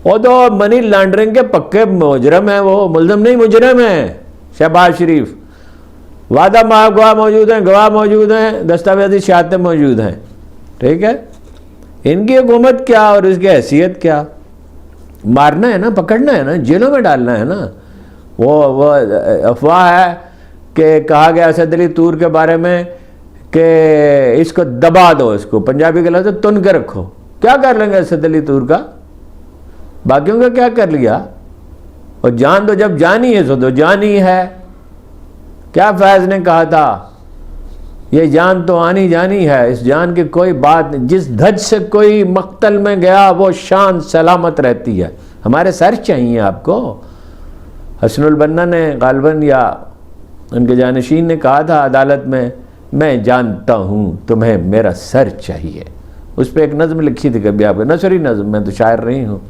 वो तो money laundering के पक्के मुजरम है, वो मुल्ज़िम नहीं मुजरम है शहबाज शरीफ। वादा गवाह मौजूद हैं, गवाह मौजूद हैं, दस्तावेजी शहादतें मौजूद हैं, ठीक है। इनकी हुकूमत क्या और इसकी हैसियत क्या? मारना है ना, पकड़ना है ना, जेलों में डालना है ना। वो अफवाह है कि कहा गया असद अली तूर के बारे में कि इसको दबा दो, इसको पंजाबी के लफ्ज़ तुन के रखो। क्या कर लेंगे असद अली तूर का? बाकियों का क्या कर लिया? और जान तो जब जानी है सो तो जानी है। क्या फैज़ ने कहा था, ये जान तो आनी जानी है, इस जान की कोई बात नहीं। जिस धज से कोई मक्तल में गया वो शान सलामत रहती है। हमारे सर चाहिए आपको। हसनुल बन्ना ने गालिबन या उनके जानशीन ने कहा था अदालत में, मैं जानता हूँ तुम्हें मेरा सर चाहिए। उस पर एक नज़्म लिखी थी कभी आपको, नसरी नज़्म, मैं तो शायर नहीं हूँ।